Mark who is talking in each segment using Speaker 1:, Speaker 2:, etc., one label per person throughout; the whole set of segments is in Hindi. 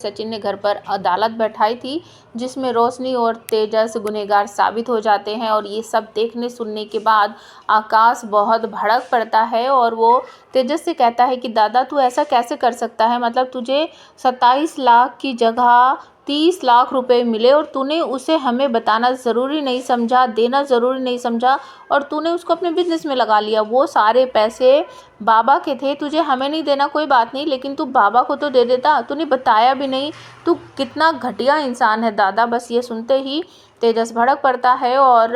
Speaker 1: सचिन ने घर पर अदालत बैठाई थी जिसमें रोशनी और तेजस गुनहगार साबित हो जाते हैं। और ये सब देखने सुनने के बाद आकाश बहुत भड़क पड़ता है और वो तेजस से कहता है कि दादा तू ऐसा कैसे कर सकता है, मतलब तुझे 27 लाख की जगह 30 लाख रुपए मिले और तूने उसे हमें बताना ज़रूरी नहीं समझा, देना ज़रूरी नहीं समझा और तूने उसको अपने बिजनेस में लगा लिया। वो सारे पैसे बाबा के थे, तुझे हमें नहीं देना कोई बात नहीं, लेकिन तू बाबा को तो दे देता, तूने बताया भी नहीं। तू कितना घटिया इंसान है दादा। बस ये सुनते ही तेजस भड़क पड़ता है और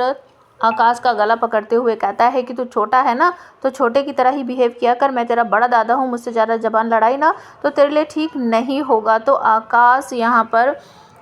Speaker 1: आकाश का गला पकड़ते हुए कहता है कि तू छोटा है ना, तो छोटे की तरह ही बिहेव किया कर। मैं तेरा बड़ा दादा हूँ, मुझसे ज़्यादा ज़बान लड़ाई ना तो तेरे लिए ठीक नहीं होगा। तो आकाश यहाँ पर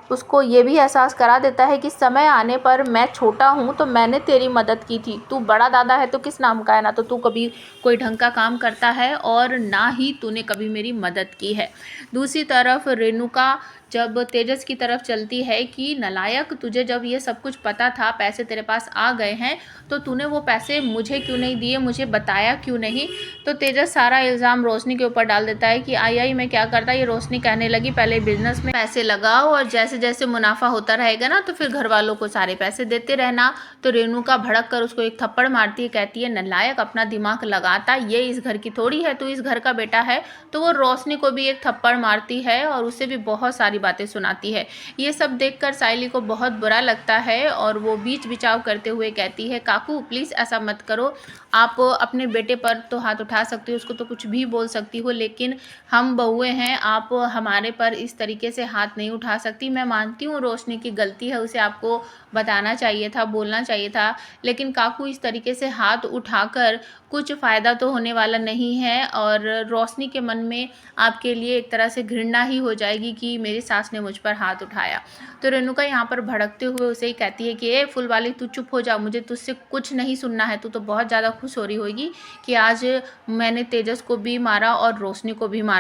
Speaker 1: उसको ये भी एहसास करा देता है कि समय आने पर मैं छोटा हूँ तो मैंने तेरी मदद की थी, तू बड़ा दादा है तो किस नाम का है, ना तो तू कभी कोई ढंग का काम करता है और ना ही तूने कभी मेरी मदद की है। दूसरी तरफ रेणुका जब तेजस की तरफ चलती है कि नालायक, तुझे जब ये सब कुछ पता था, पैसे तेरे पास आ गए हैं, तो तूने वो पैसे मुझे क्यों नहीं दिए, मुझे बताया क्यों नहीं। तो तेजस सारा इल्ज़ाम रोशनी के ऊपर डाल देता है कि आई मैं क्या करता। ये रोशनी कहने लगी पहले बिजनेस में पैसे लगाओ और जैसे जैसे मुनाफा होता रहेगा ना तो फिर घर वालों को सारे पैसे देते रहना। तो रेणुका भड़क कर उसको एक थप्पड़ मारती है, कहती है नालायक, अपना दिमाग लगाता, ये इस घर की थोड़ी है, तू इस घर का बेटा है। तो वो रोशनी को भी एक थप्पड़ मारती है और उसे भी बहुत सारी बातें सुनाती है। ये सब देखकर सायली को बहुत बुरा लगता है और वो बीच बिचाव करते हुए कहती है काकू प्लीज़ ऐसा मत करो, आप अपने बेटे पर तो हाथ उठा सकती हो, उसको तो कुछ भी बोल सकती हो, लेकिन हम बहुएं हैं, आप हमारे पर इस तरीके से हाथ नहीं उठा सकती। मैं मानती हूँ रोशनी की गलती है, उसे आपको बताना चाहिए था, बोलना चाहिए था, लेकिन काकू इस तरीके से हाथ उठाकर कुछ फ़ायदा तो होने वाला नहीं है और रोशनी के मन में आपके लिए एक तरह से घृणा ही हो जाएगी कि मेरी सास ने मुझ पर हाथ उठाया। तो रेणुका यहाँ पर भड़कते हुए उसे ही कहती है कि ए फुल वाली तू चुप हो जा, मुझे तुझसे कुछ नहीं सुनना है। तू तो बहुत ज़्यादा खुश हो रही होगी कि आज मैंने तेजस को भी मारा और रोशनी को भी मारा।